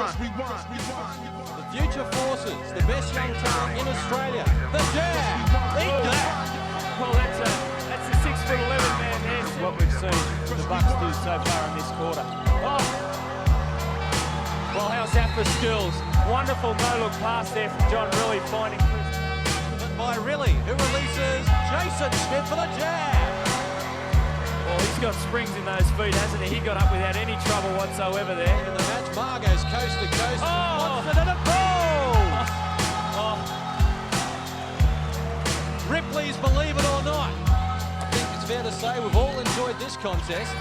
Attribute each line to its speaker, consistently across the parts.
Speaker 1: The future forces, the best young talent in Australia. The Jazz. Eat that.
Speaker 2: Well, that's the 6'11" man there. This is what we've seen the Bucks do so far in this quarter. Oh. Well, how's that for skills? Wonderful no-look pass there from John Riley finding Chris.
Speaker 1: By Riley, who releases Jason Smith for the Jazz.
Speaker 2: Well, he's got springs in those feet, hasn't he? He got up without any trouble whatsoever there.
Speaker 1: In the match, Margo's coast to coast.
Speaker 2: Oh!
Speaker 1: And a goal! Ripley's Believe It or Not. I think it's fair to say we've all enjoyed this contest.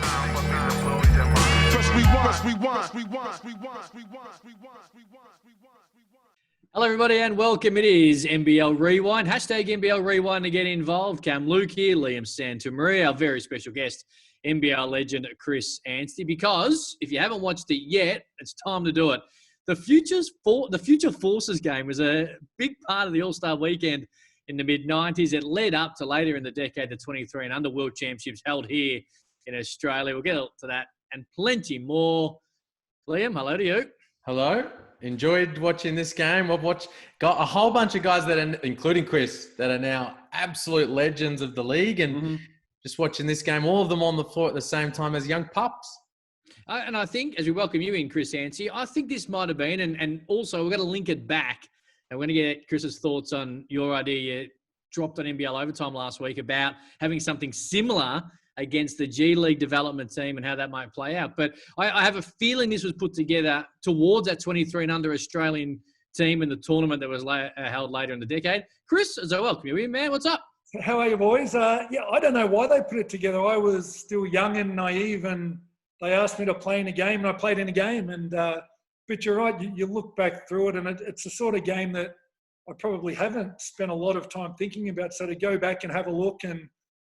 Speaker 3: Hello, everybody, and welcome. It is NBL Rewind. Hashtag NBL Rewind to get involved. Cam Luke here, Liam Santamaria, our very special guest, NBL legend Chris Anstey. Because if you haven't watched it yet, it's time to do it. The Future Forces game was a big part of the All-Star weekend in the mid-90s. It led up to later in the decade, the 23 and under World Championships held here in Australia. We'll get to that and plenty more. Liam, hello to you.
Speaker 4: Hello. Enjoyed watching this game. I've got a whole bunch of guys that are, including Chris, that are now absolute legends of the league, and just watching this game, all of them on the floor at the same time as young pups.
Speaker 3: And I think, as we welcome you in, Chris Anstey, I think this might have been, and also we're going to link it back, and we're going to get Chris's thoughts on your idea you dropped on NBL Overtime last week about having something similar against the G League development team and how that might play out. But I have a feeling this was put together towards that 23 and under Australian team in the tournament that was held later in the decade. Chris, as I welcome you in, man, what's up?
Speaker 5: How are you, boys? I don't know why they put it together. I was still young and naive, and they asked me to play in a game, and I played in a game. And but you're right, you look back through it, and it's the sort of game that I probably haven't spent a lot of time thinking about. So to go back and have a look and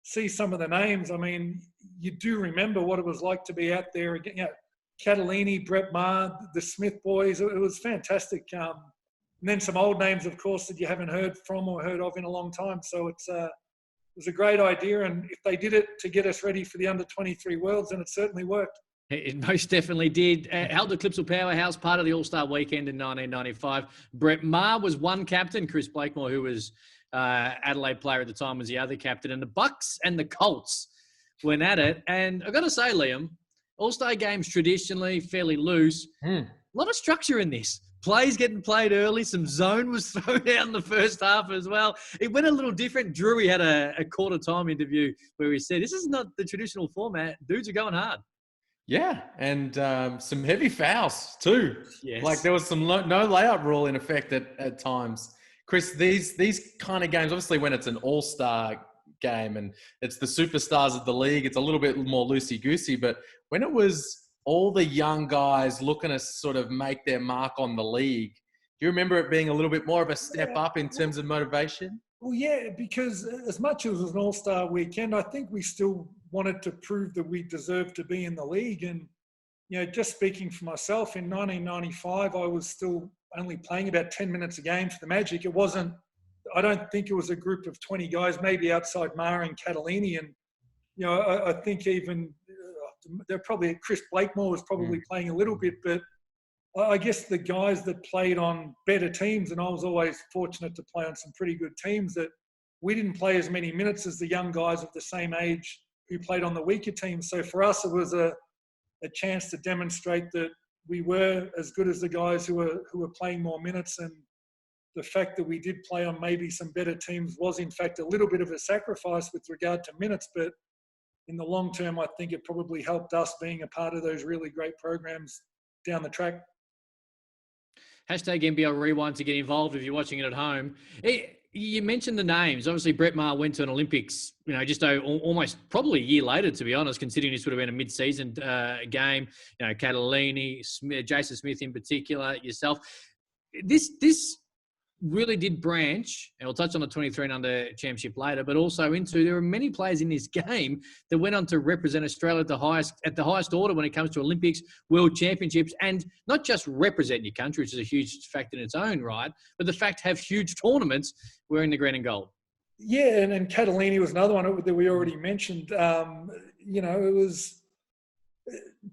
Speaker 5: see some of the names, I mean, you do remember what it was like to be out there again. You know, Catalini, Brett Maher, the Smith boys. It was fantastic. And then some old names, of course, that you haven't heard from or heard of in a long time. So it was a great idea. And if they did it to get us ready for the under-23 Worlds, then it certainly worked.
Speaker 3: It most definitely did. Held the Clipsal Powerhouse, part of the All-Star weekend in 1995. Brett Maher was one captain. Chris Blakemore, who was Adelaide player at the time, was the other captain. And the Bucks and the Colts went at it. And I've got to say, Liam, All-Star games traditionally fairly loose. A lot of structure in this. Plays getting played early. Some zone was thrown out in the first half as well. It went a little different. Drewy had a quarter-time interview where he said, this is not the traditional format. Dudes are going hard.
Speaker 4: Yeah, and some heavy fouls too.
Speaker 3: Yes.
Speaker 4: Like there was some no layup rule in effect at times. Chris, these kind of games, obviously when it's an all-star game and it's the superstars of the league, it's a little bit more loosey-goosey. But when it was all the young guys looking to sort of make their mark on the league, do you remember it being a little bit more of a step up in terms of motivation?
Speaker 5: Well, yeah, because as much as it was an all-star weekend, I think we still wanted to prove that we deserved to be in the league. And, you know, just speaking for myself, in 1995, I was still only playing about 10 minutes a game for the Magic. It wasn't, I don't think it was a group of 20 guys, maybe outside Maher and Catalini. And, you know, I think even they're probably, Chris Blakemore was probably playing a little bit, but I guess the guys that played on better teams, and I was always fortunate to play on some pretty good teams, that we didn't play as many minutes as the young guys of the same age who played on the weaker teams. So for us, it was a chance to demonstrate that we were as good as the guys who were playing more minutes. And the fact that we did play on maybe some better teams was in fact a little bit of a sacrifice with regard to minutes, but in the long term, I think it probably helped us being a part of those really great programs down the track.
Speaker 3: Hashtag NBL Rewind to get involved if you're watching it at home. You mentioned the names. Obviously, Brett Maher went to an Olympics, you know, just almost probably a year later, to be honest, considering this would have been a mid-season game. You know, Catalini, Jason Smith in particular, yourself. This really did branch, and we'll touch on the 23 and under championship later, but also there are many players in this game that went on to represent Australia at the highest order when it comes to Olympics, World Championships, and not just represent your country, which is a huge fact in its own right, but the fact have huge tournaments wearing the green and gold.
Speaker 5: Yeah, and Catalini was another one that we already mentioned. You know,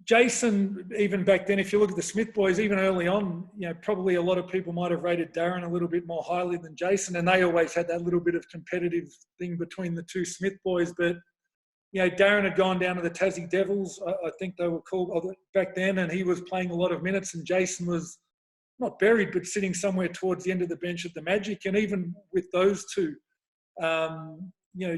Speaker 5: Jason, even back then, if you look at the Smith boys, even early on, probably a lot of people might have rated Darren a little bit more highly than Jason, and they always had that little bit of competitive thing between the two Smith boys. But, Darren had gone down to the Tassie Devils, I think they were called back then, and he was playing a lot of minutes, and Jason was not buried, but sitting somewhere towards the end of the bench at the Magic. And even with those two,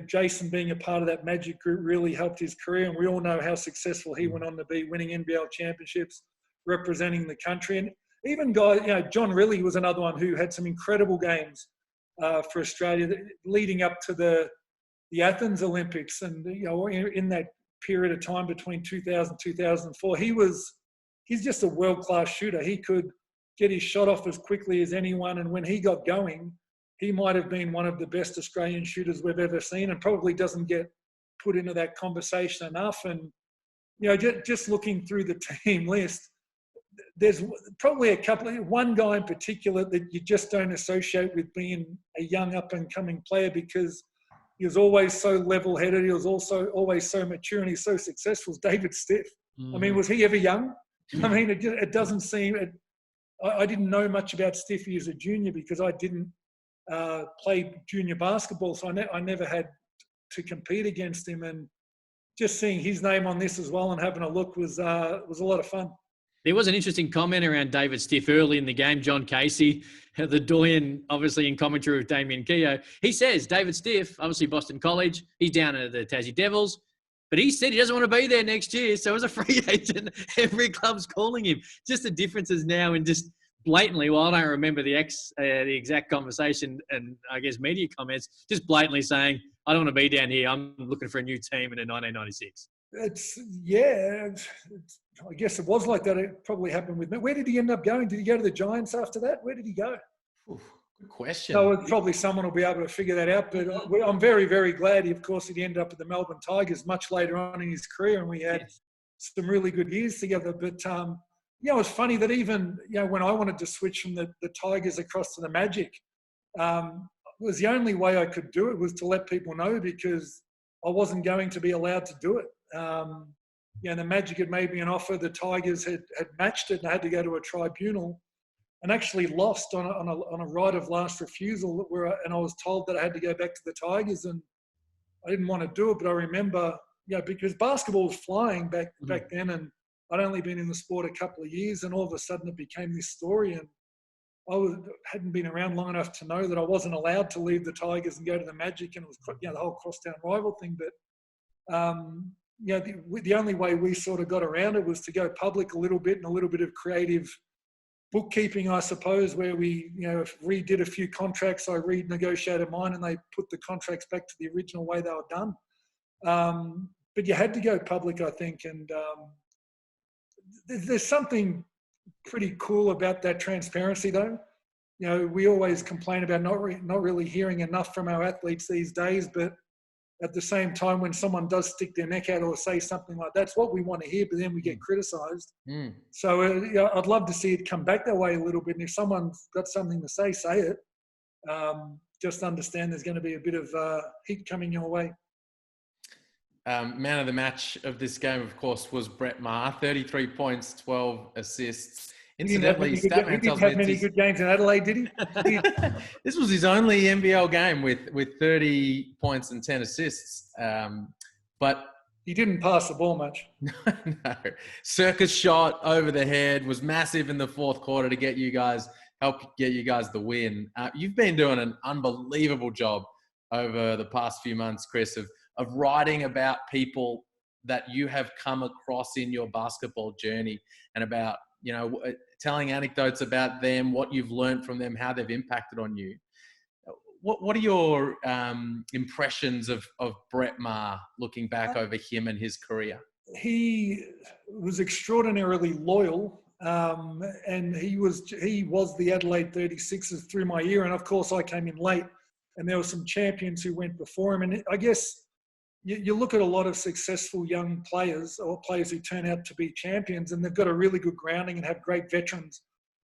Speaker 5: Jason being a part of that Magic group really helped his career. And we all know how successful he went on to be, winning NBL championships, representing the country. And even guys, John Riley was another one who had some incredible games for Australia leading up to the Athens Olympics. And, in that period of time between 2000 and 2004, he's just a world-class shooter. He could get his shot off as quickly as anyone. And when he got going, he might have been one of the best Australian shooters we've ever seen, and probably doesn't get put into that conversation enough. And, just looking through the team list, there's probably one guy in particular that you just don't associate with being a young up-and-coming player, because he was always so level-headed. He was also always so mature, and he's so successful. David Stiff. Mm. I mean, was he ever young? I mean, it doesn't seem... I didn't know much about Stiffy as a junior because I didn't play junior basketball, so I never had to compete against him. And just seeing his name on this as well and having a look was a lot of fun.
Speaker 3: There was an interesting comment around David Stiff early in the game. John Casey, the doyen, obviously in commentary with Damien Keogh, he says David Stiff, obviously Boston College, he's down at the Tassie Devils, but he said he doesn't want to be there next year. So as a free agent, every club's calling him. Just the differences now in just blatantly, well, I don't remember the exact conversation and I guess media comments, just blatantly saying, I don't want to be down here. I'm looking for a new team in 1996.
Speaker 5: I guess it was like that. It probably happened with me. Where did he end up going? Did he go to the Giants after that? Where did he go?
Speaker 4: Ooh, good question.
Speaker 5: So probably someone will be able to figure that out. But I'm very, very glad. He ended up at the Melbourne Tigers much later on in his career, and we had some really good years together. But it was funny that even when I wanted to switch from the Tigers across to the Magic, it was the only way I could do it was to let people know, because I wasn't going to be allowed to do it. The Magic had made me an offer. The Tigers had matched it, and I had to go to a tribunal, and actually lost on a right of last refusal. And I was told that I had to go back to the Tigers, and I didn't want to do it. But I remember, because basketball was flying back then, and I'd only been in the sport a couple of years, and all of a sudden it became this story. And I hadn't been around long enough to know that I wasn't allowed to leave the Tigers and go to the Magic, and it was the whole crosstown rival thing. But the only way we sort of got around it was to go public a little bit, and a little bit of creative bookkeeping, I suppose, where we redid a few contracts. I renegotiated mine, and they put the contracts back to the original way they were done. But you had to go public, I think, and there's something pretty cool about that transparency, though. We always complain about not really hearing enough from our athletes these days, but at the same time, when someone does stick their neck out or say something like that's what we want to hear, but then we get criticised. Mm. So I'd love to see it come back that way a little bit. And if someone's got something to say it. Just understand there's going to be a bit of heat coming your way.
Speaker 4: Man of the match of this game, of course, was Brett Maher. 33 points, 12 assists. Incidentally,
Speaker 5: he didn't have many good games in Adelaide, did he?
Speaker 4: This was his only NBL game with 30 points and 10 assists. But
Speaker 5: he didn't pass the ball much.
Speaker 4: No. Circus shot over the head was massive in the fourth quarter to help get you guys the win. You've been doing an unbelievable job over the past few months, Chris, of writing about people that you have come across in your basketball journey, and about, telling anecdotes about them, what you've learned from them, how they've impacted on you. What are your impressions of Brett Maher, looking back over him and his career?
Speaker 5: He was extraordinarily loyal, and he was the Adelaide 36ers through my year. And of course, I came in late, and there were some champions who went before him. And I guess you look at a lot of successful young players, or players who turn out to be champions, and they've got a really good grounding and have great veterans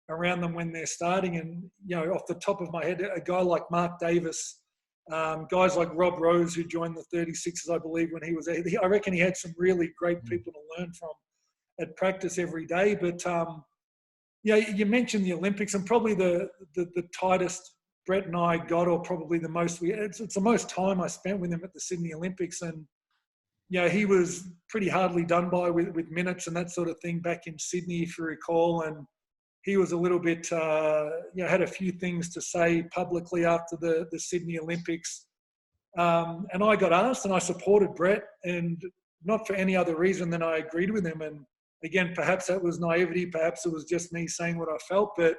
Speaker 5: around them when they're starting. And, off the top of my head, a guy like Mark Davis, guys like Rob Rose, who joined the 36ers, I believe, when he was there. I reckon he had some really great people to learn from. at practice every day. But you mentioned the Olympics, and probably the tightest Brett and I got, or probably the most it's the most time I spent with him at the Sydney Olympics. And he was pretty hardly done by with minutes and that sort of thing back in Sydney, if you recall. And he was a little bit, had a few things to say publicly after the Sydney Olympics. And I got asked, and I supported Brett, and not for any other reason than I agreed with him. And again, perhaps that was naivety, perhaps it was just me saying what I felt, but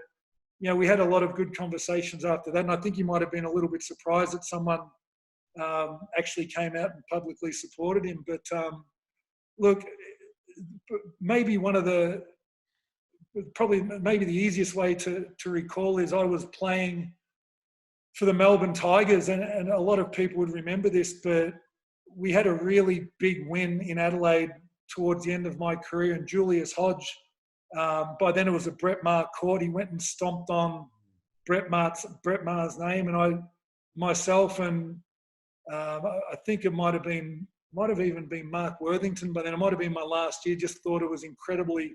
Speaker 5: we had a lot of good conversations after that. And I think he might have been a little bit surprised that someone actually came out and publicly supported him. But look, maybe maybe the easiest way to recall is I was playing for the Melbourne Tigers, and a lot of people would remember this, but we had a really big win in Adelaide towards the end of my career, and Julius Hodge, by then it was a Brett Maher court. He went and stomped on Brett Maher's name, and myself and I think it might have even been Mark Worthington, but then it might have been my last year, just thought it was incredibly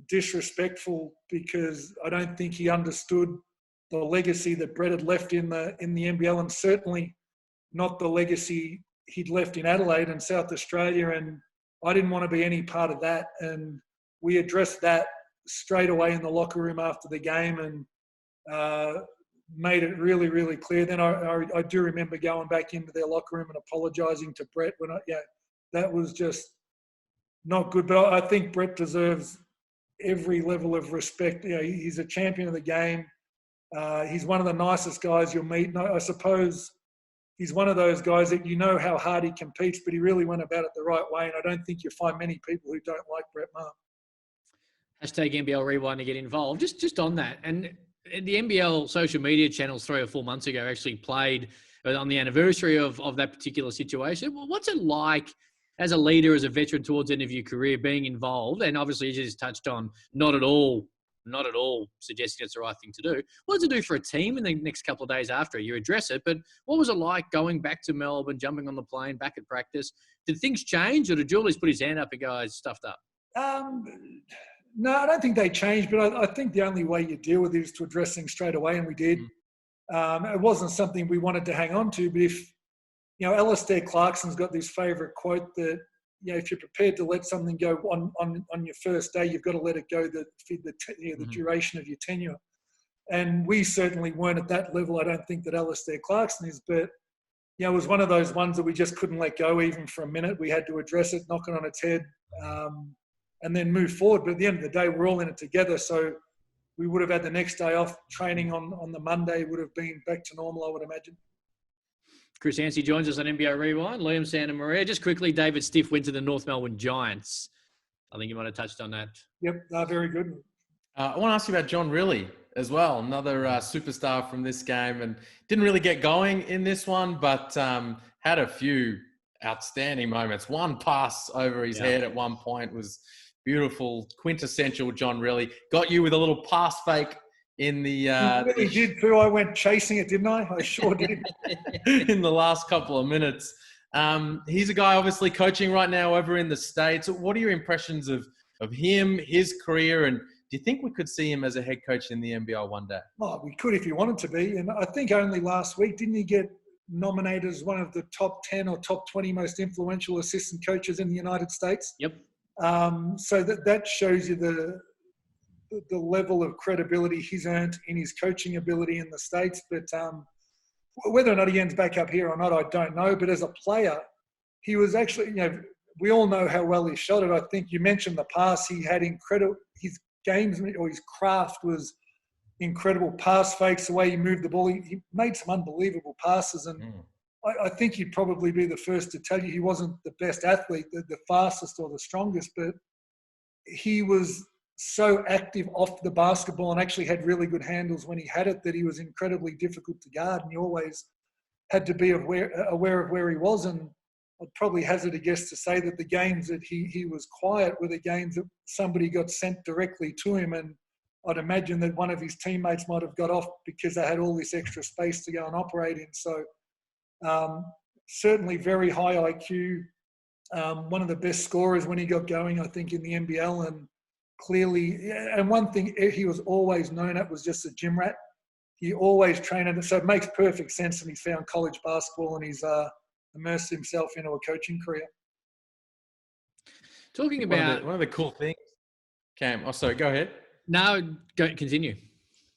Speaker 5: disrespectful because I don't think he understood the legacy that Brett had left in the NBL, and certainly not the legacy he'd left in Adelaide and South Australia. And I didn't want to be any part of that. And we addressed that straight away in the locker room after the game, and made it really, really clear. Then I do remember going back into their locker room and apologising to Brett when that was just not good. But I think Brett deserves every level of respect. He's a champion of the game. He's one of the nicest guys you'll meet. And I suppose he's one of those guys that how hard he competes, but he really went about it the right way. And I don't think you'll find many people who don't like Brett Maher.
Speaker 3: Hashtag NBL Rewind to get involved. Just on that. And the NBL social media channels 3 or 4 months ago actually played on the anniversary of that particular situation. Well, what's it like as a leader, as a veteran towards the end of your career, being involved? And obviously, as you just touched on, not at all suggesting it's the right thing to do. What does it do for a team in the next couple of days after you address it? But what was it like going back to Melbourne, jumping on the plane, back at practice? Did things change, or did Julius put his hand up and go, "It's stuffed up"?
Speaker 5: No, I don't think they changed, but I think the only way you deal with it is to address things straight away, and we did. It wasn't something we wanted to hang on to, but if, Alistair Clarkson's got this favourite quote that, if you're prepared to let something go on your first day, you've got to let it go the duration of your tenure. And we certainly weren't at that level. I don't think that Alistair Clarkson is, but, it was one of those ones that we just couldn't let go even for a minute. We had to address it, knock it on its head, and then move forward. But at the end of the day, we're all in it together. So we would have had the next day off. Training on the Monday would have been back to normal, I would imagine.
Speaker 3: Chris Anstey joins us on NBL Rewind. Liam Santamaria. Just quickly, David Stiff went to the North Melbourne Giants. I think you might have touched on that.
Speaker 5: Yep, very good.
Speaker 4: I want to ask you about John Rillie as well, another superstar from this game, and didn't really get going in this one, but had a few outstanding moments. One pass over his head at one point was beautiful, quintessential John Rillie. Got you with a little pass fake in the...
Speaker 5: He did too. I went chasing it, didn't I? I sure did.
Speaker 4: In the last couple of minutes. He's a guy obviously coaching right now over in the States. What are your impressions of him, his career, and do you think we could see him as a head coach in the NBL one day?
Speaker 5: Oh, we could if he wanted to be. And I think only last week, didn't he get nominated as one of the top 10 or top 20 most influential assistant coaches in the United States?
Speaker 3: Yep.
Speaker 5: So that shows you the level of credibility he's earned in his coaching ability in the States. But whether or not he ends back up here or not, I don't know. But as a player, he was actually, we all know how well he shot it. I think you mentioned the pass. He had incredible, his games or his craft was incredible. Pass fakes, the way he moved the ball. He made some unbelievable passes. And I think he'd probably be the first to tell you he wasn't the best athlete, the fastest or the strongest, but he was so active off the basketball and actually had really good handles when he had it that he was incredibly difficult to guard, and you always had to be aware of where he was. And I'd probably hazard a guess to say that the games that he was quiet were the games that somebody got sent directly to him, and I'd imagine that one of his teammates might have got off because they had all this extra space to go and operate in. So certainly very high IQ, one of the best scorers when he got going, I think, in the NBL. And clearly, and one thing he was always known at was just a gym rat. He always trained it. So it makes perfect sense that he's found college basketball and he's immersed himself into a coaching career.
Speaker 3: Talking about
Speaker 4: one of the cool things, Cam. Oh, sorry. Go ahead.
Speaker 3: No, continue.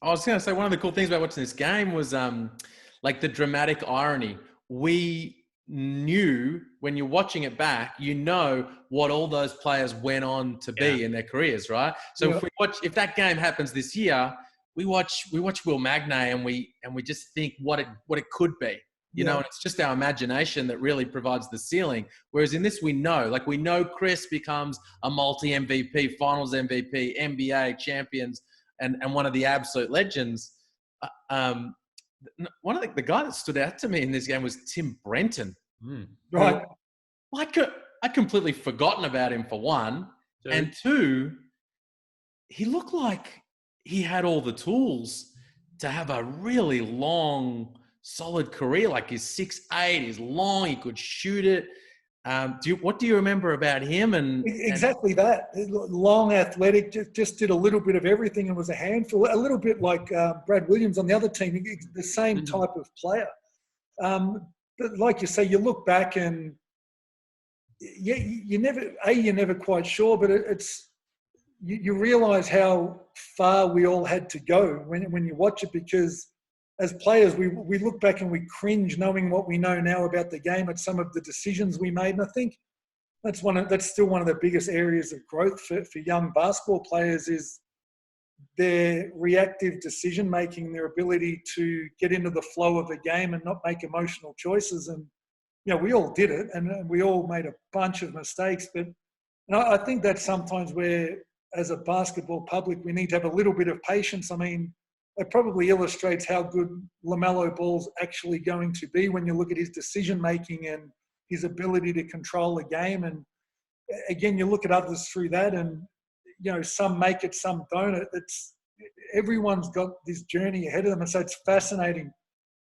Speaker 4: I was going to say one of the cool things about watching this game was like the dramatic irony. We knew when you're watching it back, you know what all those players went on to be in their careers, right? So if that game happens this year, we watch Will Magnay and we just think what it could be. You know, and it's just our imagination that really provides the ceiling. Whereas in this, we know Chris becomes a multi-MVP, finals MVP, NBA champions, and one of the absolute legends. One of the guy that stood out to me in this game was Tim Brenton.
Speaker 5: Right.
Speaker 4: I'd completely forgotten about him for one. And two, he looked like he had all the tools to have a really long, solid career. Like he's 6'8", he's long, he could shoot it. What do you remember about him?
Speaker 5: Exactly that. Long, athletic, just did a little bit of everything and was a handful. A little bit like Brad Williams on the other team, the same type of player. But like you say, you look back and you're never quite sure, but you realise how far we all had to go when you watch it, because as players, we look back and we cringe knowing what we know now about the game at some of the decisions we made. And I think that's still one of the biggest areas of growth for young basketball players is their reactive decision making, their ability to get into the flow of a game and not make emotional choices. And we all did it, and we all made a bunch of mistakes. But I think that sometimes where, as a basketball public, we need to have a little bit of patience. I mean, it probably illustrates how good LaMelo Ball's actually going to be when you look at his decision-making and his ability to control the game. And again, you look at others through that and, some make it, some don't. Everyone's got this journey ahead of them. And so it's fascinating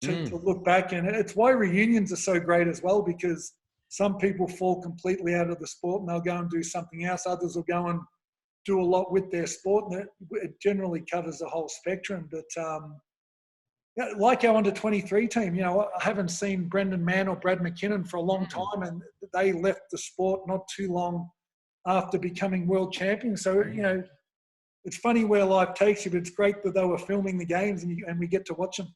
Speaker 5: to look back. And it's why reunions are so great as well, because some people fall completely out of the sport and they'll go and do something else. Others will go and do a lot with their sport, and it generally covers the whole spectrum. But like our under-23 team, I haven't seen Brendan Mann or Brad McKinnon for a long time, and they left the sport not too long after becoming world champions. So, it's funny where life takes you, but it's great that they were filming the games and we get to watch them.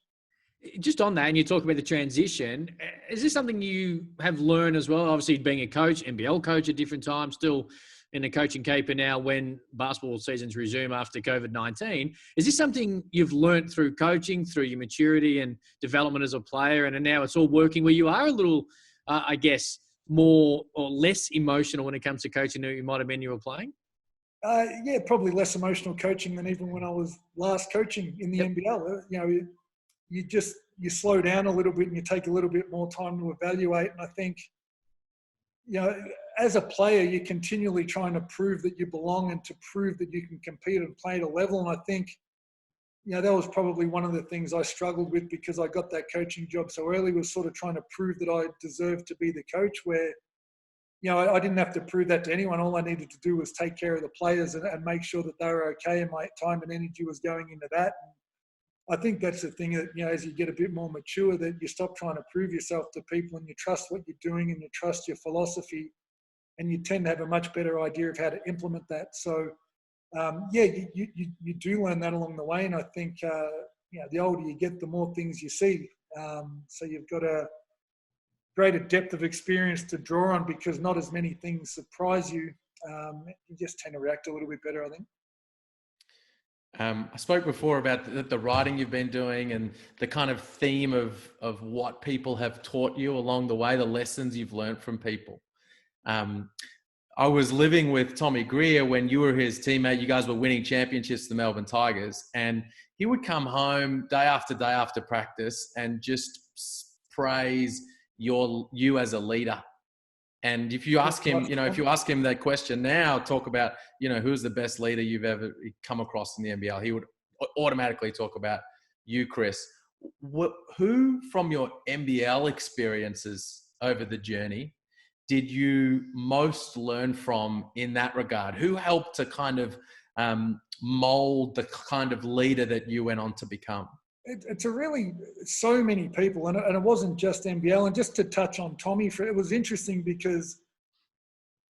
Speaker 3: Just on that, and you talk about the transition, is this something you have learned as well? Obviously, being a coach, NBL coach at different times, still in a coaching caper now when basketball seasons resume after COVID-19. Is this something you've learnt through coaching, through your maturity and development as a player, and now it's all working where you are a little, I guess, more or less emotional when it comes to coaching than you might have been you were playing?
Speaker 5: Probably less emotional coaching than even when I was last coaching in the NBL. You slow down a little bit and you take a little bit more time to evaluate. And I think, as a player, you're continually trying to prove that you belong and to prove that you can compete and play at a level. And I think, that was probably one of the things I struggled with because I got that coaching job so early, was sort of trying to prove that I deserved to be the coach, where, I didn't have to prove that to anyone. All I needed to do was take care of the players and make sure that they were okay, and my time and energy was going into that. And I think that's the thing that, as you get a bit more mature, that you stop trying to prove yourself to people and you trust what you're doing and you trust your philosophy, and you tend to have a much better idea of how to implement that. So, you do learn that along the way. And I think, the older you get, the more things you see. So you've got a greater depth of experience to draw on because not as many things surprise you. You just tend to react a little bit better, I think.
Speaker 4: I spoke before about the writing you've been doing and the kind of theme of what people have taught you along the way, the lessons you've learned from people. I was living with Tommy Greer when you were his teammate. You guys were winning championships, the Melbourne Tigers, and he would come home day after practice and just praise you as a leader. And if you ask him, that question now, talk about, who's the best leader you've ever come across in the NBL, he would automatically talk about you, Chris. Who from your NBL experiences over the journey did you most learn from in that regard? Who helped to kind of mold the kind of leader that you went on to become?
Speaker 5: It's a really, so many people, and it wasn't just NBL. And just to touch on Tommy, it was interesting because,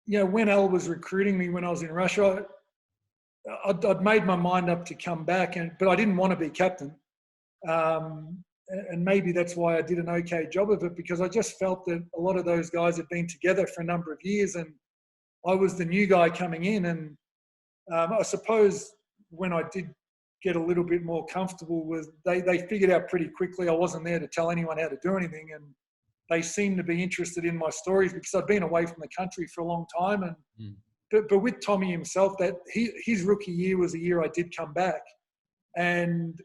Speaker 5: when Al was recruiting me when I was in Russia, I'd made my mind up to come back, but I didn't want to be captain. And maybe that's why I did an okay job of it, because I just felt that a lot of those guys had been together for a number of years and I was the new guy coming in. And I suppose when I did get a little bit more comfortable with, they figured out pretty quickly I wasn't there to tell anyone how to do anything. And they seemed to be interested in my stories because I'd been away from the country for a long time. And but with Tommy himself, that his rookie year was a year I did come back. And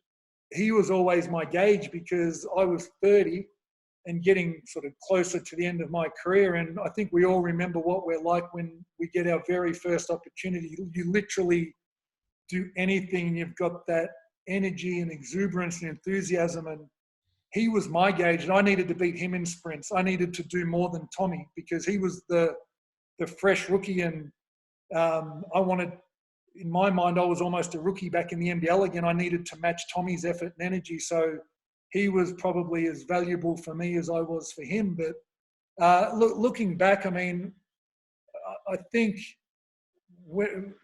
Speaker 5: he was always my gauge because I was 30 and getting sort of closer to the end of my career. And I think we all remember what we're like when we get our very first opportunity. You literally do anything and you've got that energy and exuberance and enthusiasm. And he was my gauge and I needed to beat him in sprints. I needed to do more than Tommy because he was the fresh rookie. And I wanted, in my mind, I was almost a rookie back in the NBL again. I needed to match Tommy's effort and energy. So he was probably as valuable for me as I was for him. But looking back, I mean, I think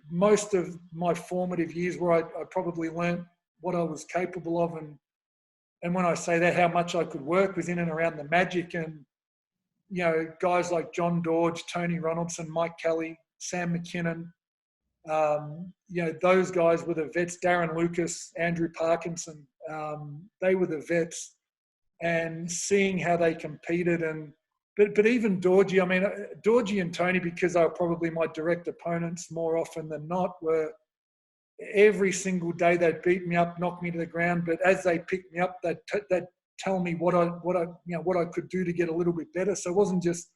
Speaker 5: most of my formative years where I probably learnt what I was capable of. And when I say that, how much I could work was in and around the Magic. And, guys like John Dorge, Tony Ronaldson, Mike Kelly, Sam McKinnon, those guys were the vets. Darren Lucas, Andrew Parkinson, they were the vets. And seeing how they competed, but even Dorgy, I mean, Dorgy and Tony, because they were probably my direct opponents more often than not, were every single day they'd beat me up, knock me to the ground. But as they picked me up, they'd tell me what I could do to get a little bit better. So it wasn't just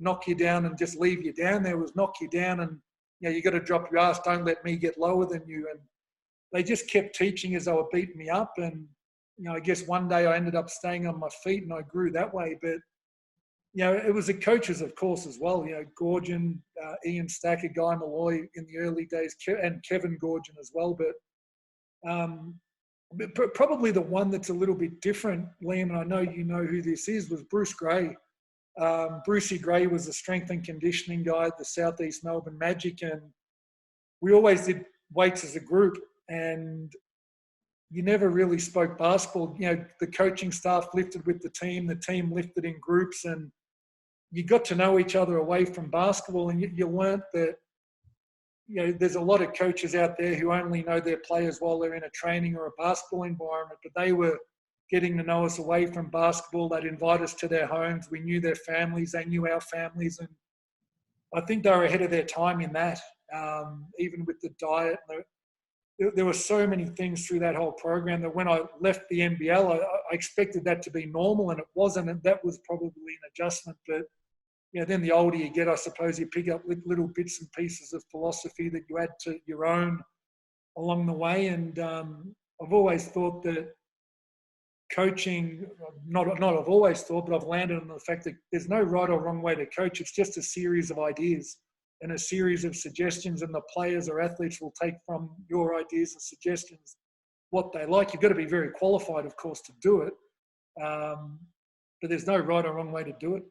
Speaker 5: knock you down and just leave you down. There was knock you down and you got to drop your ass. Don't let me get lower than you. And they just kept teaching as they were beating me up. And, I guess one day I ended up staying on my feet and I grew that way. But, it was the coaches, of course, as well. Gorgon, Ian Stacker, Guy Malloy in the early days, and Kevin Gorgon as well. But probably the one that's a little bit different, Liam, and I know you know who this is, was Bruce Gray. Brucey Gray was the strength and conditioning guy at the Southeast Melbourne Magic, and we always did weights as a group, and you never really spoke basketball. The coaching staff lifted with the team lifted in groups, and you got to know each other away from basketball, and you learnt that, there's a lot of coaches out there who only know their players while they're in a training or a basketball environment, but they were getting to know us away from basketball. They'd invite us to their homes. We knew their families. They knew our families. And I think they were ahead of their time in that, even with the diet. There were so many things through that whole program that when I left the NBL, I expected that to be normal, and it wasn't. And that was probably an adjustment. But, then the older you get, I suppose you pick up little bits and pieces of philosophy that you add to your own along the way. And I've always thought that coaching, not I've always thought, but I've landed on the fact that there's no right or wrong way to coach. It's just a series of ideas and a series of suggestions, and the players or athletes will take from your ideas and suggestions what they like. You've got to be very qualified, of course, to do it. But there's no right or wrong way to do it.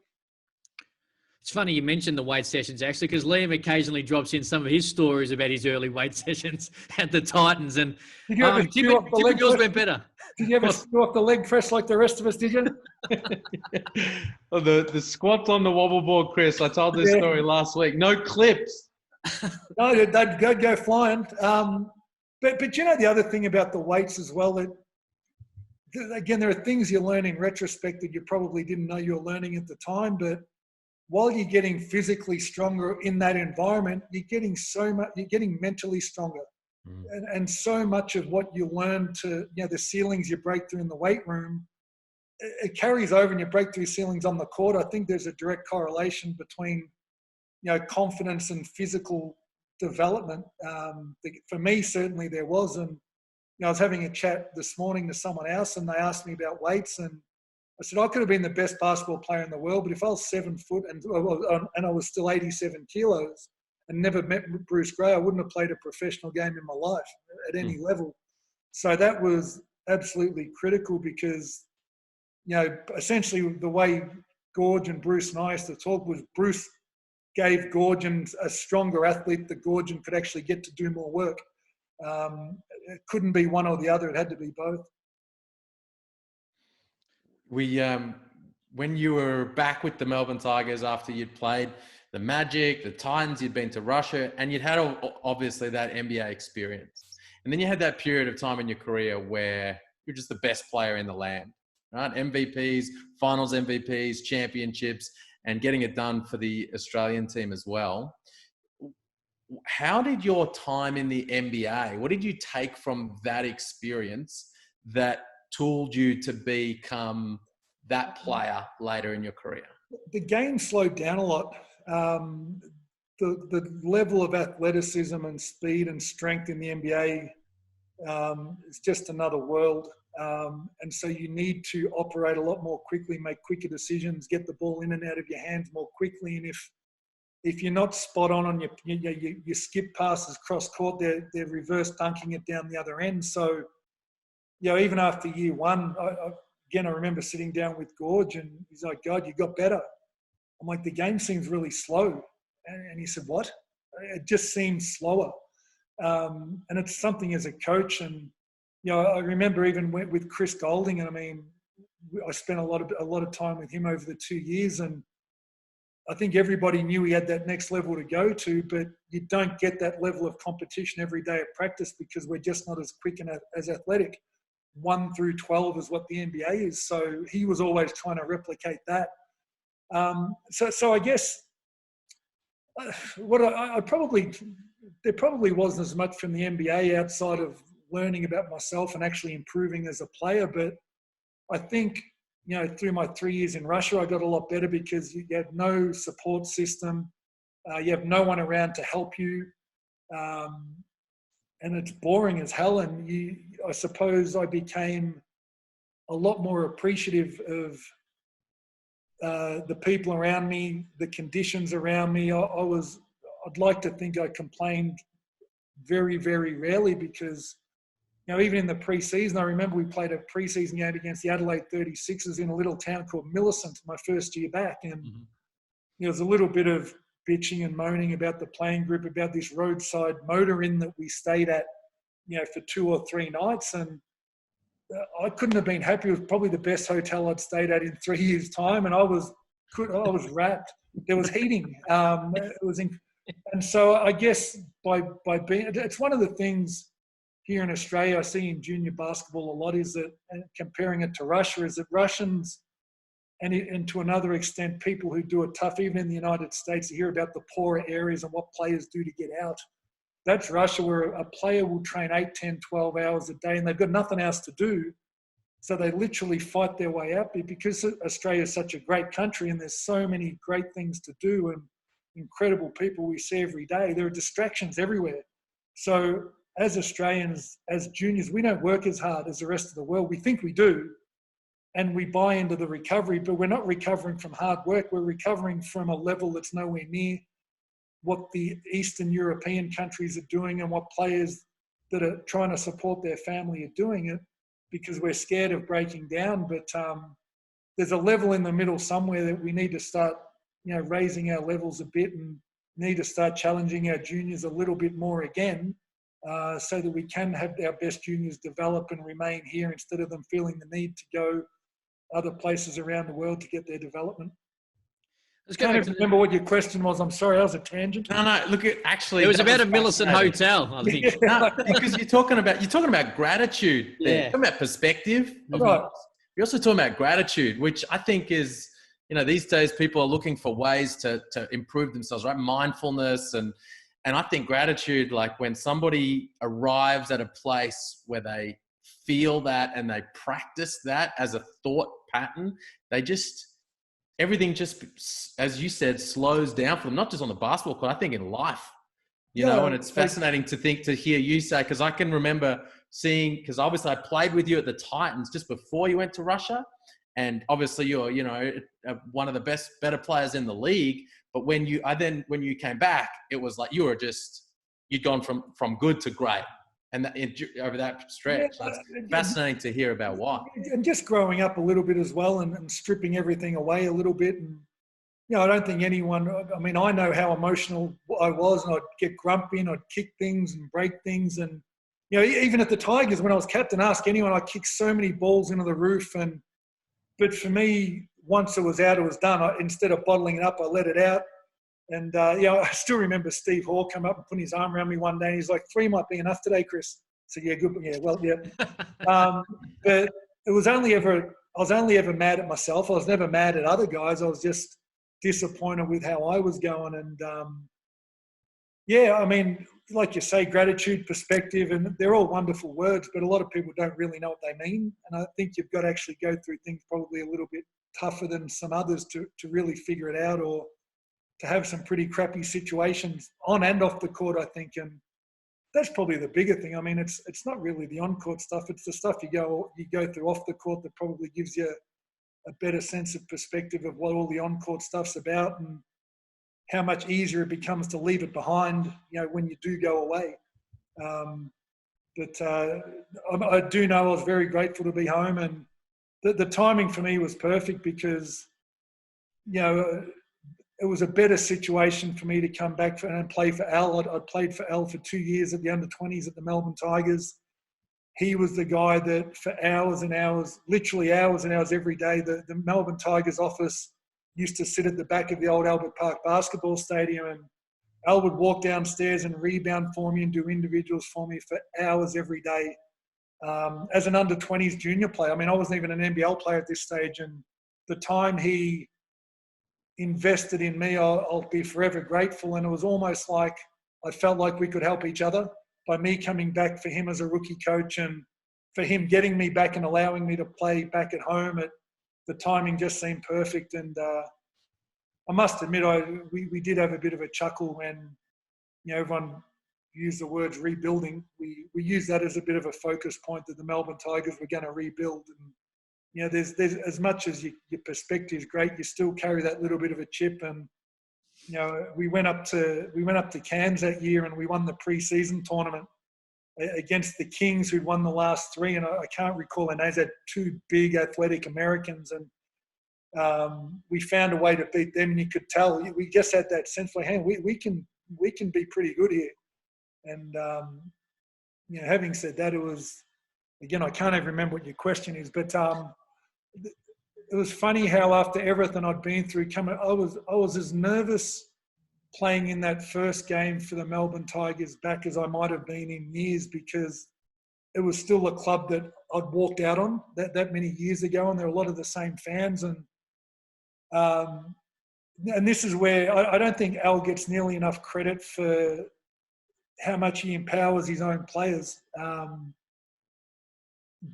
Speaker 3: It's funny you mentioned the weight sessions, actually, because Liam occasionally drops in some of his stories about his early weight sessions at the Titans, and
Speaker 5: Did you ever
Speaker 3: yours went better.
Speaker 5: Did you ever screw up the leg press like the rest of us, did you?
Speaker 4: Oh, the squats on the wobble board, Chris. I told this story last week. No clips.
Speaker 5: No, they'd go flying. But the other thing about the weights as well, that again, there are things you learn in retrospect that you probably didn't know you were learning at the time. But while you're getting physically stronger in that environment, you're getting mentally stronger. And so much of what you learn to, the ceilings you break through in the weight room, it carries over and you break through ceilings on the court. I think there's a direct correlation between, confidence and physical development. For me, certainly there was. And, I was having a chat this morning to someone else and they asked me about weights, and I said, I could have been the best basketball player in the world, but if I was 7 foot and I was still 87 kilos and never met Bruce Gray, I wouldn't have played a professional game in my life at any level. So that was absolutely critical because, essentially the way Gorge and Bruce and I used to talk was Bruce gave Gorgon a stronger athlete that Gorgon could actually get to do more work. It couldn't be one or the other. It had to be both.
Speaker 4: When you were back with the Melbourne Tigers after you'd played the Magic, the Titans, you'd been to Russia, and you'd had obviously that NBA experience. And then you had that period of time in your career where you're just the best player in the land, right? MVPs, finals MVPs, championships, and getting it done for the Australian team as well. How did your time in the NBA, what did you take from that experience that tooled you to become that player later in your career?
Speaker 5: The game slowed down a lot. The level of athleticism and speed and strength in the NBA is just another world. And so you need to operate a lot more quickly, make quicker decisions, get the ball in and out of your hands more quickly. And if you're not spot on your skip passes cross court, they're reverse dunking it down the other end. So, even after year one, I remember sitting down with Gorge and he's like, God, you got better. I'm like, the game seems really slow. And he said, what? It just seems slower. And it's something as a coach. And, I remember even with Chris Golding, and I spent a lot of time with him over the 2 years. And I think everybody knew he had that next level to go to, but you don't get that level of competition every day at practice because we're just not as quick and as athletic. 1 through 12 is what the NBA is. So he was always trying to replicate that. So I guess there probably wasn't as much from the NBA outside of learning about myself and actually improving as a player. But I think, through my 3 years in Russia, I got a lot better because you have no support system. You have no one around to help you. And it's boring as hell. And I suppose I became a lot more appreciative of the people around me, the conditions around me. I'd like to think I complained very, very rarely because, even in the preseason, I remember we played a preseason game against the Adelaide 36ers in a little town called Millicent my first year back. And there was a little bit of bitching and moaning about the playing group, about this roadside motor inn that we stayed at, for 2 or 3 nights. And I couldn't have been happy. It was probably the best hotel I'd stayed at in 3 years' time. And I was wrapped. There was heating. And so I guess by being, it's one of the things here in Australia I see in junior basketball a lot is that, and comparing it to Russia, is that Russians and to another extent, people who do it tough, even in the United States, you hear about the poorer areas and what players do to get out. That's Russia, where a player will train 8, 10, 12 hours a day and they've got nothing else to do. So they literally fight their way out because Australia is such a great country and there's so many great things to do and incredible people we see every day. There are distractions everywhere. So as Australians, as juniors, we don't work as hard as the rest of the world. We think we do. And we buy into the recovery, but we're not recovering from hard work. We're recovering from a level that's nowhere near what the Eastern European countries are doing and what players that are trying to support their family are doing it because we're scared of breaking down. But there's a level in the middle somewhere that we need to start, raising our levels a bit and need to start challenging our juniors a little bit more again so that we can have our best juniors develop and remain here instead of them feeling the need to go other places around the world to get their development. I can't remember what your question was. I'm sorry, that was a tangent.
Speaker 4: No. Look, actually,
Speaker 3: it was about a Millicent hotel, I think.
Speaker 4: No, because you're talking about gratitude. There. You're talking about perspective.
Speaker 5: Right.
Speaker 4: You're also talking about gratitude, which I think is, these days people are looking for ways to improve themselves, right? Mindfulness and I think gratitude, like when somebody arrives at a place where they feel that and they practice that as a thought pattern, everything just, as you said, slows down for them, not just on the basketball court, I think in life, and it's fascinating to hear you say, because I can remember seeing, because obviously I played with you at the Titans just before you went to Russia. And obviously you're, one of the better players in the league. But when you came back, it was like you'd gone from good to great. And over that stretch, that's fascinating to hear about why.
Speaker 5: And just growing up a little bit as well, and stripping everything away a little bit. And, I don't think anyone, I know how emotional I was, and I'd get grumpy and I'd kick things and break things. And, even at the Tigers, when I was captain, ask anyone, I kicked so many balls into the roof. But for me, once it was out, it was done. Instead of bottling it up, I let it out. And, I still remember Steve Hall come up and put his arm around me one day. And he's like, 3 might be enough today, Chris. So, yeah, good. Yeah, well, yeah. But I was only ever mad at myself. I was never mad at other guys. I was just disappointed with how I was going. And, like you say, gratitude, perspective, and they're all wonderful words, but a lot of people don't really know what they mean. And I think you've got to actually go through things probably a little bit tougher than some others to really figure it out, or to have some pretty crappy situations on and off the court, I think. And that's probably the bigger thing. It's not really the on-court stuff. It's the stuff you go through off the court that probably gives you a better sense of perspective of what all the on-court stuff's about, and how much easier it becomes to leave it behind, when you do go away. But I do know I was very grateful to be home, and the timing for me was perfect because, it was a better situation for me to come back and play for Al. I'd played for Al for 2 years at the under-20s at the Melbourne Tigers. He was the guy that for hours and hours, literally hours and hours every day, the Melbourne Tigers office used to sit at the back of the old Albert Park basketball stadium, and Al would walk downstairs and rebound for me and do individuals for me for hours every day. As an under-20s junior player, I wasn't even an NBL player at this stage, and the time he invested in me, I'll be forever grateful. And it was almost like I felt like we could help each other by me coming back for him as a rookie coach, and for him getting me back and allowing me to play back at home. The timing just seemed perfect. And I must admit, we did have a bit of a chuckle when, everyone used the words rebuilding. We used that as a bit of a focus point, that the Melbourne Tigers were going to rebuild. And, there's as much as your perspective is great, you still carry that little bit of a chip. And, we went up to Cairns that year, and we won the pre-season tournament against the Kings, who'd won the last 3, and I can't recall their names. They had 2 big athletic Americans, and we found a way to beat them. And you could tell we just had that sense like, hey, we can be pretty good here. And having said that, it was, again, I can't even remember what your question is, but it was funny how after everything I'd been through, I was as nervous playing in that first game for the Melbourne Tigers back as I might have been in years, because it was still a club that I'd walked out on that many years ago, and there were a lot of the same fans. And this is where I don't think Al gets nearly enough credit for how much he empowers his own players.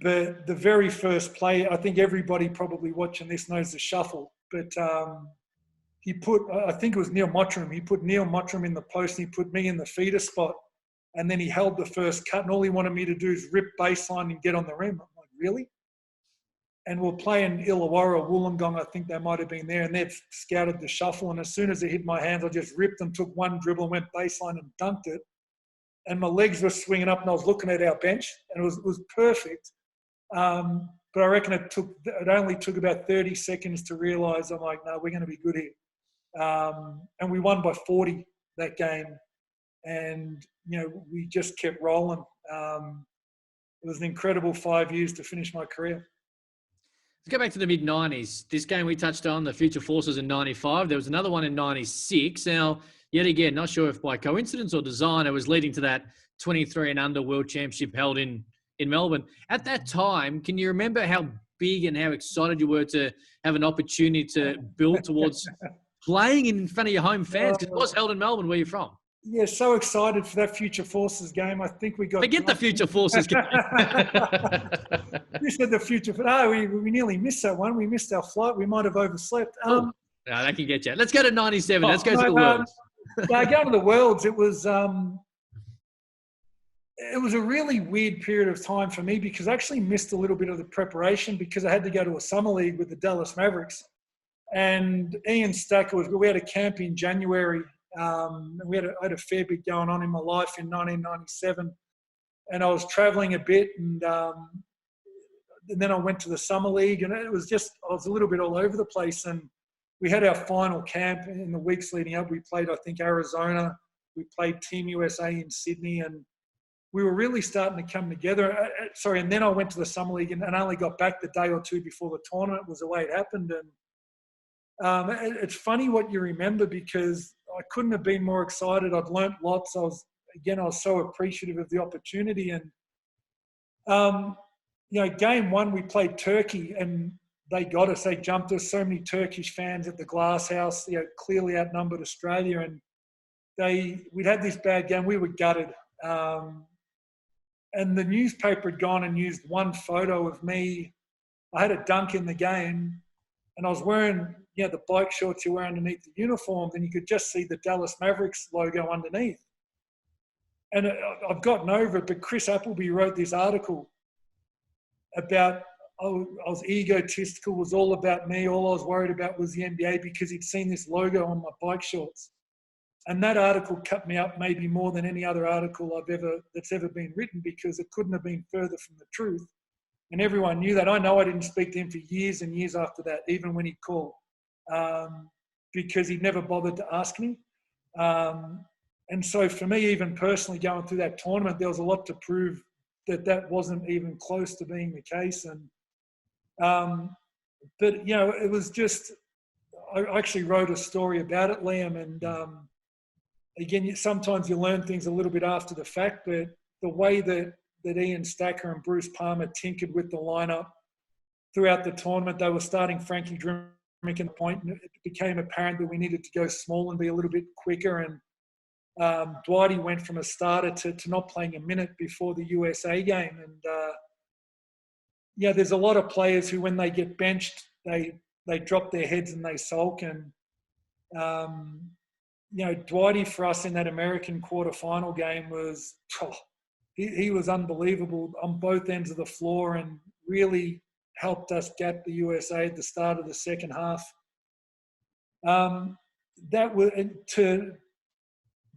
Speaker 5: But the very first play, I think everybody probably watching this knows the shuffle, but he put, I think it was Neil Mottram, he put Neil Mottram in the post, and he put me in the feeder spot, and then he held the first cut, and all he wanted me to do is rip baseline and get on the rim. I'm like, really? And we're playing Illawarra, Wollongong, I think they might have been there, and they'd scouted the shuffle, and as soon as it hit my hands, I just ripped and took one dribble and went baseline and dunked it. And my legs were swinging up, and I was looking at our bench, and it was perfect. But I reckon it only took about 30 seconds to realise, I'm like, no, we're going to be good here. And we won by 40 that game. And, we just kept rolling. It was an incredible 5 years to finish my career.
Speaker 3: Let's go back to the mid-90s. This game we touched on, the Future Forces in 95. There was another one in 96. Now, yet again, not sure if by coincidence or design, it was leading to that 23 and under World Championship held in Melbourne. At that time, can you remember how big and how excited you were to have an opportunity to build towards playing in front of your home fans? Because it was held in Melbourne. Where you're from?
Speaker 5: Yeah, so excited for that Future Forces game. I think we got...
Speaker 3: Forget the Future Forces game.
Speaker 5: You said the Future... No, we nearly missed that one. We missed our flight. We might have overslept.
Speaker 3: No, that can get you. Let's go to 97. Let's go to the Worlds.
Speaker 5: Going to the Worlds, it was... it was a really weird period of time for me because I actually missed a little bit of the preparation because I had to go to a summer league with the Dallas Mavericks. And Ian Stacker we had a camp in January. And I had a fair bit going on in my life in 1997. And I was traveling a bit and then I went to the summer league and I was a little bit all over the place. And we had our final camp in the weeks leading up. We played, I think, Arizona. We played Team USA in Sydney and we were really starting to come together. And then I went to the summer league and only got back the day or two before the tournament was the way it happened. And it's funny what you remember because I couldn't have been more excited. I'd learnt lots. I was so appreciative of the opportunity. And, game one, we played Turkey and they got us. They jumped us. So many Turkish fans at the Glass House, clearly outnumbered Australia. And we'd had this bad game. We were gutted. And the newspaper had gone and used one photo of me. I had a dunk in the game and I was wearing, the bike shorts you wear underneath the uniforms and you could just see the Dallas Mavericks logo underneath. And I've gotten over it, but Chris Appleby wrote this article about, I was egotistical, it was all about me. All I was worried about was the NBA because he'd seen this logo on my bike shorts. And that article cut me up maybe more than any other article that's ever been written because it couldn't have been further from the truth. And everyone knew that. I know I didn't speak to him for years and years after that, even when he'd call, because he'd never bothered to ask me. And so for me, even personally going through that tournament, there was a lot to prove that wasn't even close to being the case. And but it was just, I actually wrote a story about it, Liam, and again, sometimes you learn things a little bit after the fact, but the way that Ian Stacker and Bruce Palmer tinkered with the lineup throughout the tournament, they were starting Frankie Drimmick at the point, and it became apparent that we needed to go small and be a little bit quicker. And Dwighty went from a starter to not playing a minute before the USA game. And there's a lot of players who, when they get benched, they drop their heads and they sulk. And Dwighty for us in that American quarterfinal game was, he was unbelievable on both ends of the floor and really helped us gap the USA at the start of the second half. That was to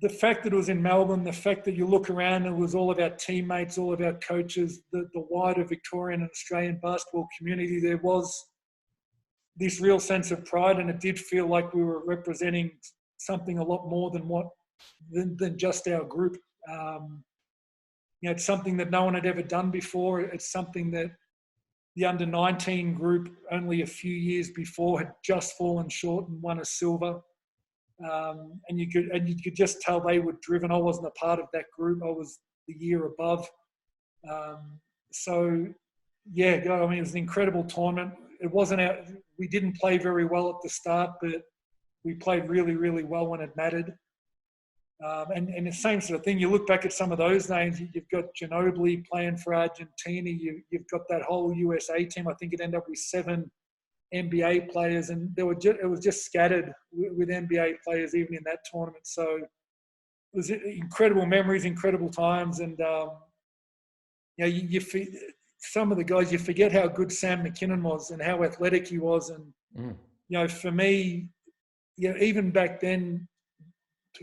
Speaker 5: the fact that it was in Melbourne, the fact that you look around and it was all of our teammates, all of our coaches, the wider Victorian and Australian basketball community, there was this real sense of pride, and it did feel like we were representing something a lot more than just our group. It's something that no one had ever done before. It's something that the under-19 group only a few years before had just fallen short and won a silver. And you could just tell they were driven. I wasn't a part of that group. I was the year above. It was an incredible tournament. We didn't play very well at the start, but we played really, really well when it mattered. And the same sort of thing. You look back at some of those names. You've got Ginobili playing for Argentina. You've got that whole USA team. I think it ended up with 7 NBA players, and it was just scattered with NBA players even in that tournament. So it was incredible memories, incredible times, and some of the guys, you forget how good Sam McKinnon was and how athletic he was, and for me, even back then,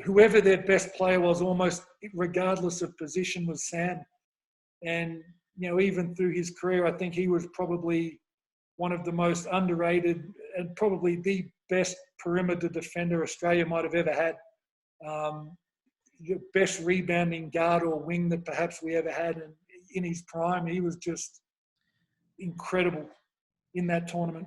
Speaker 5: whoever their best player was, almost regardless of position, was Sam. And even through his career, I think he was probably one of the most underrated and probably the best perimeter defender Australia might have ever had. The best rebounding guard or wing that perhaps we ever had. And in his prime, he was just incredible in that tournament.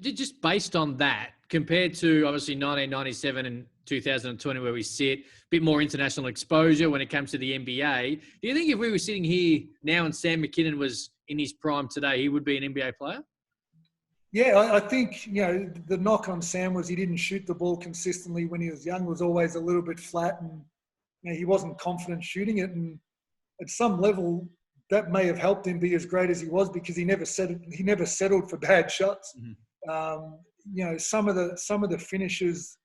Speaker 3: Just based on that, compared to obviously 1997 and 2020 where we sit, a bit more international exposure when it comes to the NBA. Do you think if we were sitting here now and Sam McKinnon was in his prime today, he would be an NBA player?
Speaker 5: Yeah, I think, the knock on Sam was he didn't shoot the ball consistently when he was young. It was always a little bit flat, and he wasn't confident shooting it. And at some level, that may have helped him be as great as he was because he never settled for bad shots. Mm-hmm. Some of the finishes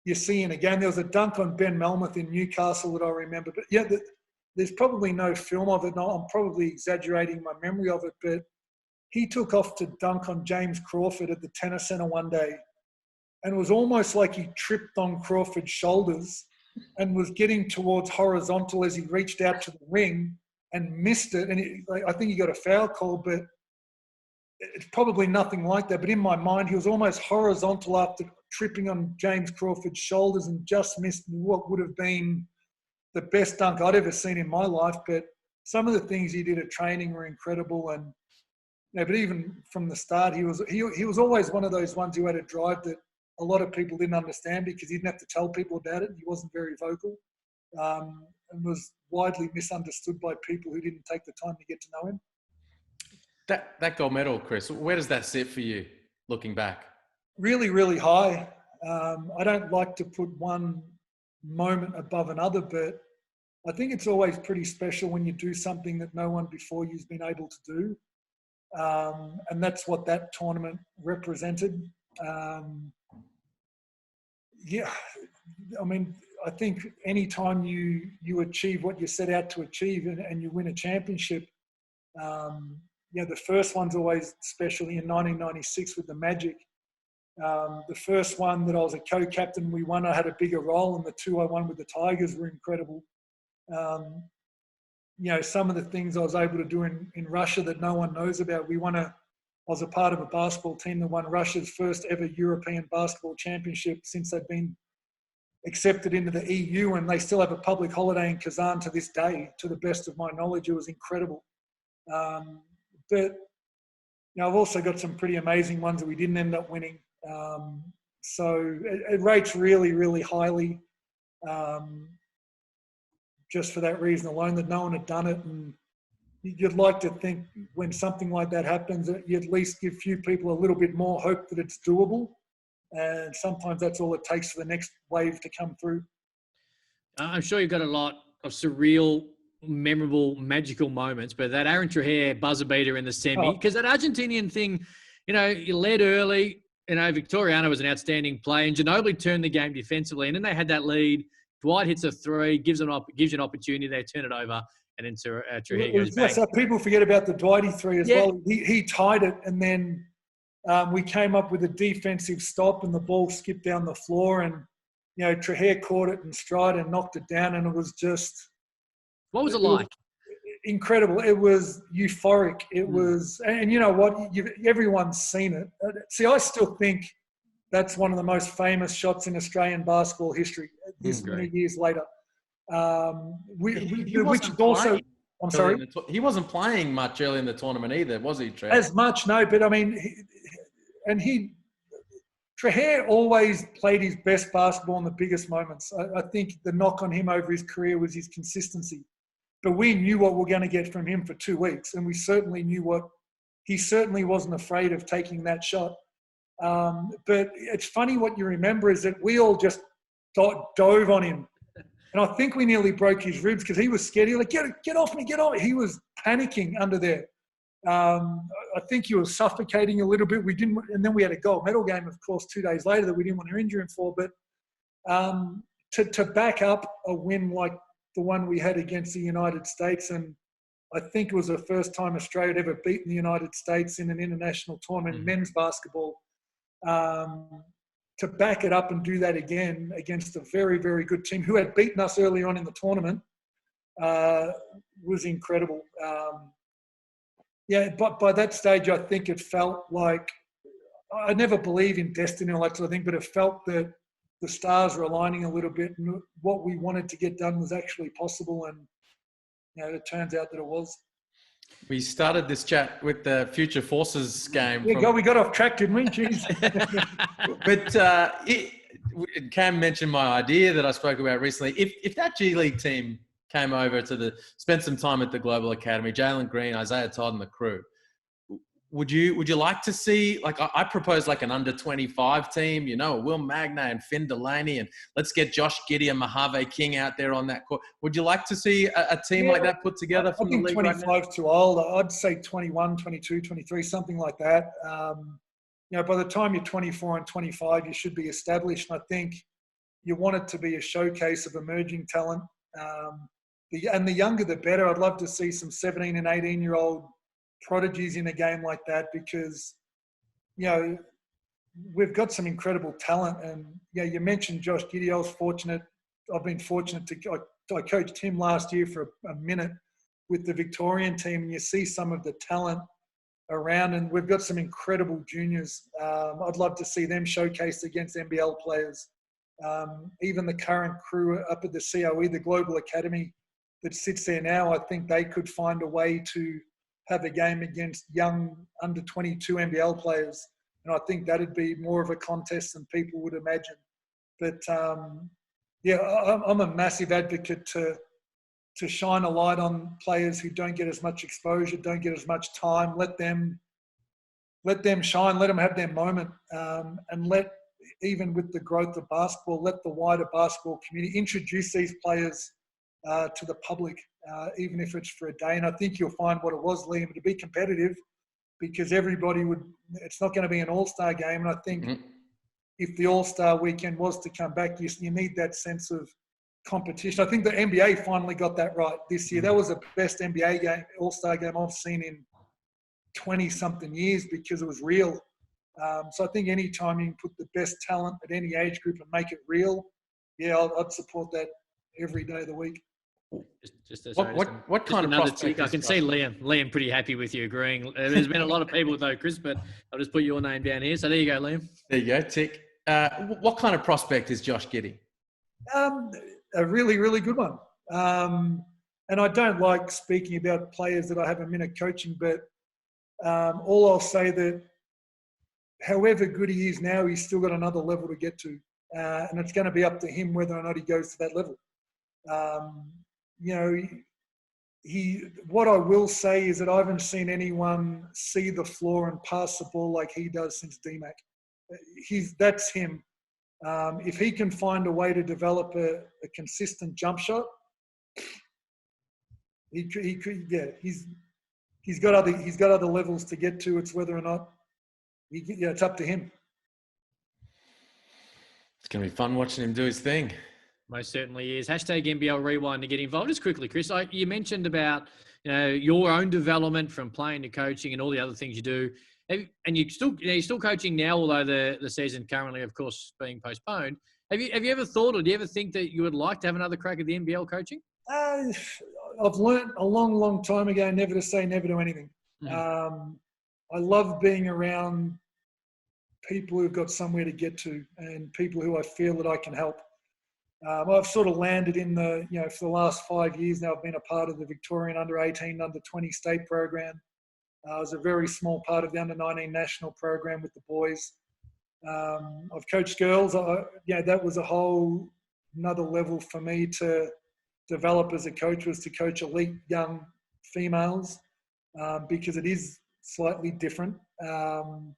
Speaker 5: you see in a game. There was a dunk on Ben Melmoth in Newcastle that I remember. But there's probably no film of it. I'm probably exaggerating my memory of it, but he took off to dunk on James Crawford at the Tennis Centre one day. And it was almost like he tripped on Crawford's shoulders and was getting towards horizontal as he reached out to the ring and missed it. And I think he got a foul call, but it's probably nothing like that. But in my mind, he was almost horizontal after tripping on James Crawford's shoulders and just missed what would have been the best dunk I'd ever seen in my life. But some of the things he did at training were incredible. And but even from the start, he was always one of those ones who had a drive that a lot of people didn't understand because he didn't have to tell people about it. He wasn't very vocal, and was widely misunderstood by people who didn't take the time to get to know him.
Speaker 4: That gold medal, Chris, where does that sit for you looking back?
Speaker 5: Really, really high. I don't like to put one moment above another, but I think it's always pretty special when you do something that no one before you's been able to do. And that's what that tournament represented. Yeah, I mean, I think anytime you achieve what you set out to achieve and you win a championship, the first one's always special in 1996 with the Magic. The first one that I was a co-captain, we won, I had a bigger role, and the two I won with the Tigers were incredible. Some of the things I was able to do in Russia that no one knows about. I was a part of a basketball team that won Russia's first ever European basketball championship since they've been accepted into the EU, and they still have a public holiday in Kazan to this day. To the best of my knowledge, it was incredible. But I've also got some pretty amazing ones that we didn't end up winning. So it rates really, really highly. Just for that reason alone, that no one had done it. And you'd like to think when something like that happens, that you at least give few people a little bit more hope that it's doable. And sometimes that's all it takes for the next wave to come through.
Speaker 3: I'm sure you've got a lot of surreal, memorable, magical moments, but that Aaron Trahair buzzer beater in the semi, because that Argentinian thing, you led early, Victoriano was an outstanding play, and Ginobili turned the game defensively, and then they had that lead. Dwight hits a three, gives you an opportunity. They turn it over, and then Trahair goes back.
Speaker 5: So people forget about the Dwighty three as well. He tied it, and then we came up with a defensive stop, and the ball skipped down the floor, and Trahair caught it in stride and knocked it down, and it was just.
Speaker 3: What was it like?
Speaker 5: Incredible. It was euphoric. It was, and you know what? Everyone's seen it. See, I still think that's one of the most famous shots in Australian basketball history this many years later. Which is also, I'm sorry?
Speaker 4: He wasn't playing much early in the tournament either, was he, Trahair?
Speaker 5: As much, no. But I mean, Trahair always played his best basketball in the biggest moments. I think the knock on him over his career was his consistency. But we knew what we were going to get from him for 2 weeks, and we certainly knew he certainly wasn't afraid of taking that shot. But it's funny what you remember is that we all just dove on him. And I think we nearly broke his ribs because he was scared. He was like, get off me, get off me. He was panicking under there. I think he was suffocating a little bit. And then we had a gold medal game, of course, 2 days later that we didn't want to injure him for. But to back up a win like the one we had against the United States, and I think it was the first time Australia had ever beaten the United States in an international tournament, men's basketball. To back it up and do that again against a very, very good team who had beaten us early on in the tournament was incredible. But by that stage, I think it felt like I never believe in destiny or that sort of thing, but it felt that the stars were aligning a little bit, and what we wanted to get done was actually possible. And it turns out that it was.
Speaker 4: We started this chat with the Future Forces game.
Speaker 5: We got off track, didn't we? Jeez.
Speaker 4: But Cam mentioned my idea that I spoke about recently. If that G League team came over spent some time at the Global Academy, Jalen Green, Isaiah Todd, and the crew, would you like to see, like, I propose like an under-25 team, Will Magna and Finn Delaney, and let's get Josh Giddey and Mojave King out there on that court. Would you like to see a team like that put together from the league? I think 25
Speaker 5: is too old. I'd say 21, 22, 23, something like that. By the time you're 24 and 25, you should be established. And I think you want it to be a showcase of emerging talent. the younger the better. I'd love to see some 17 and 18-year-old prodigies in a game like that because, you know, we've got some incredible talent. And, yeah, you mentioned Josh Giddey. I've been fortunate I coached him last year for a minute with the Victorian team, and you see some of the talent around, and we've got some incredible juniors. I'd love to see them showcased against NBL players. Even the current crew up at the COE, the Global Academy that sits there now, I think they could find a way to have a game against young under 22 NBL players. And I think that'd be more of a contest than people would imagine. But yeah, I'm a massive advocate to shine a light on players who don't get as much exposure, don't get as much time. Let them shine, let them have their moment, and even with the growth of basketball, let the wider basketball community introduce these players to the public, even if it's for a day. And I think you'll find what it was, Liam, to be competitive, because it's not going to be an all-star game. And I think if the all-star weekend was to come back, you need that sense of competition. I think the NBA finally got that right this year. That was the best NBA game, all-star game I've seen in 20-something years because it was real. So I think any time you can put the best talent at any age group and make it real, yeah, I'd support that every day of the week.
Speaker 4: What kind of prospect?
Speaker 3: I can see Liam pretty happy with you agreeing. There's been a lot of people though, Chris, but I'll just put your name down here. So there you go, Liam.
Speaker 4: There you go, tick. What kind of prospect is Josh Giddey?
Speaker 5: A really, really good one. And I don't like speaking about players that I have a minute coaching, but all I'll say that however good he is now, he's still got another level to get to. And it's going to be up to him whether or not he goes to that level. You know, what I will say is that I haven't seen anyone see the floor and pass the ball like he does since DMAC. That's him. If he can find a way to develop a consistent jump shot, he could. Yeah, he's got other levels to get to. It's whether or not it's up to him.
Speaker 4: It's going to be fun watching him do his thing.
Speaker 3: Most certainly is. Hashtag NBL Rewind to get involved. Just quickly, Chris, you mentioned about your own development from playing to coaching and all the other things you do. And you're still coaching now, although the season currently, of course, being postponed. Have you ever thought, or do you ever think that you would like to have another crack at the NBL coaching?
Speaker 5: I've learnt a long, long time ago never to say never to anything. I love being around people who've got somewhere to get to and people who I feel that I can help. I've sort of landed in for the last 5 years now, I've been a part of the Victorian under-18, under-20 state program. I was a very small part of the under-19 national program with the boys. I've coached girls. That was a whole another level for me to develop as a coach, was to coach elite young females because it is slightly different. I'm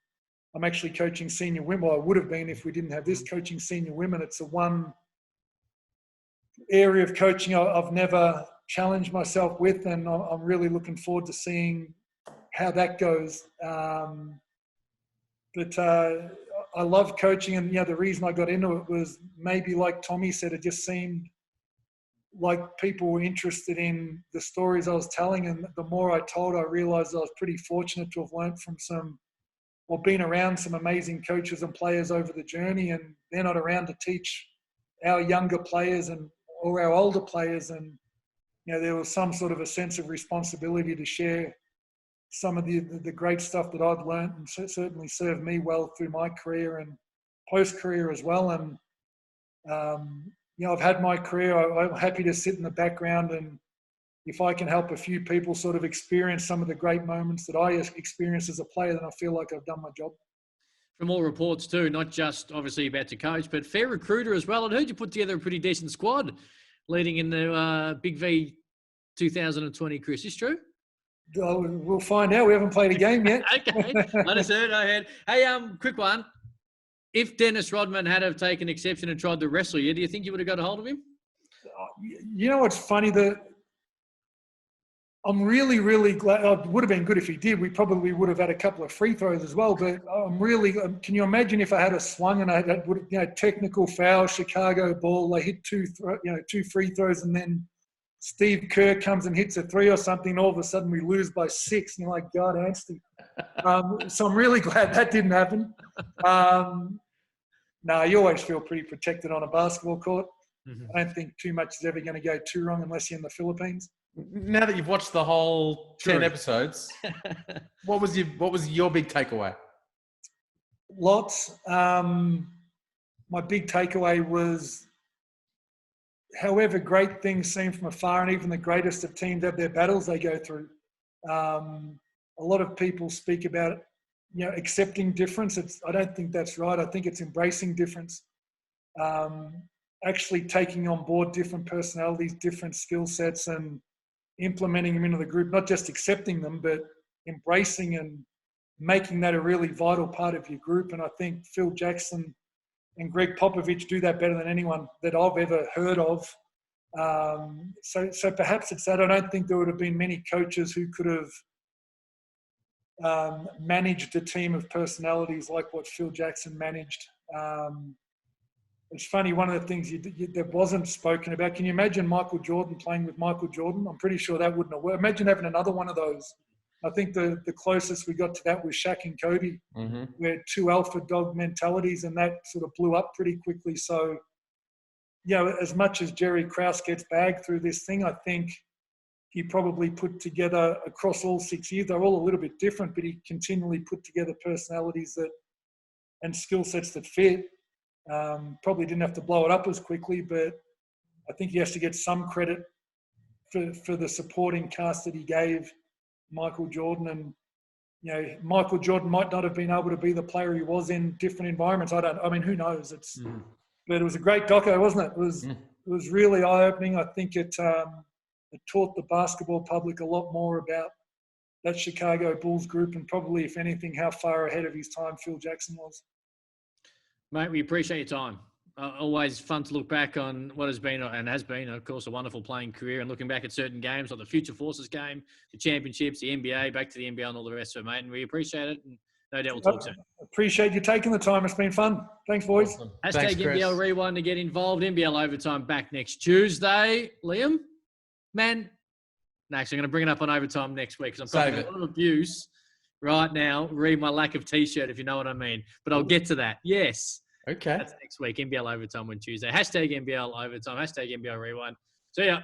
Speaker 5: actually coaching senior women. Well, I would have been if we didn't have this, coaching senior women. It's the one area of coaching I've never challenged myself with, and I'm really looking forward to seeing how that goes. But I love coaching, and the reason I got into it was maybe like Tommy said, it just seemed like people were interested in the stories I was telling, and the more I told, I realized I was pretty fortunate to have learned from been around some amazing coaches and players over the journey, and they're not around to teach our younger players or our older players, and there was some sort of a sense of responsibility to share some of the great stuff that I've learned, and certainly served me well through my career and post-career as well. And I've had my career. I'm happy to sit in the background, and if I can help a few people sort of experience some of the great moments that I experienced as a player, then I feel like I've done my job.
Speaker 3: From all reports too, not just obviously about to coach, but fair recruiter as well. I'd heard you put together a pretty decent squad leading in the Big V 2020, Chris. Is true?
Speaker 5: We'll find out. We haven't played a game yet.
Speaker 3: Okay. I heard. Hey, quick one. If Dennis Rodman had have taken exception and tried to wrestle you, do you think you would have got a hold of him?
Speaker 5: What's funny? I'm really, really glad. It would have been good if he did. We probably would have had a couple of free throws as well. But I'm really. Can you imagine if I had a swung and I had technical foul, Chicago ball? They hit two free throws and then Steve Kerr comes and hits a 3 or something, all of a sudden we lose by 6. And you're like, God, Anstey. So I'm really glad that didn't happen. No, you always feel pretty protected on a basketball court.
Speaker 3: Mhm.
Speaker 5: I don't think too much is ever going to go too wrong unless you're in the Philippines.
Speaker 4: Now that you've watched the whole 10 episodes, what was your big takeaway?
Speaker 5: Lots. My big takeaway was, however great things seem from afar, and even the greatest of teams have their battles they go through. A lot of people speak about, accepting difference. I don't think that's right. I think it's embracing difference. Actually taking on board different personalities, different skill sets, and implementing them into the group, not just accepting them, but embracing and making that a really vital part of your group. And I think Phil Jackson and Greg Popovich do that better than anyone that I've ever heard of. So perhaps it's that. I don't think there would have been many coaches who could have managed a team of personalities like what Phil Jackson managed. It's funny, one of the things that wasn't spoken about, can you imagine Michael Jordan playing with Michael Jordan? I'm pretty sure that wouldn't have worked. Imagine having another one of those. I think the closest we got to that was Shaq and Kobe, where 2 alpha dog mentalities, and that sort of blew up pretty quickly. So, as much as Jerry Krause gets bagged through this thing, I think he probably put together across all 6 years, they're all a little bit different, but he continually put together personalities and skill sets that fit. Probably didn't have to blow it up as quickly, but I think he has to get some credit for the supporting cast that he gave Michael Jordan. And, Michael Jordan might not have been able to be the player he was in different environments. Who knows? But it was a great doco, wasn't it? It was really eye-opening. I think it taught the basketball public a lot more about that Chicago Bulls group, and probably, if anything, how far ahead of his time Phil Jackson was.
Speaker 3: Mate, we appreciate your time. Always fun to look back on what has been, and has been, of course, a wonderful playing career, and looking back at certain games like the Future Forces game, the championships, the NBA, back to the NBL and all the rest of it, mate. And we appreciate it. And no doubt we'll talk soon.
Speaker 5: Appreciate you taking the time. It's been fun. Thanks, boys.
Speaker 4: Awesome.
Speaker 3: Hashtag
Speaker 4: Thanks, Chris.
Speaker 3: NBL Rewind to get involved. NBL Overtime back next Tuesday. Liam? Man, no, actually, I'm going to bring it up on Overtime next week because I'm talking a lot of abuse right now. Read my lack of T-shirt, if you know what I mean. But I'll get to that. Yes.
Speaker 4: Okay.
Speaker 3: That's next week. NBL Overtime on Tuesday. Hashtag NBL Overtime. Hashtag NBL Rewind. See ya.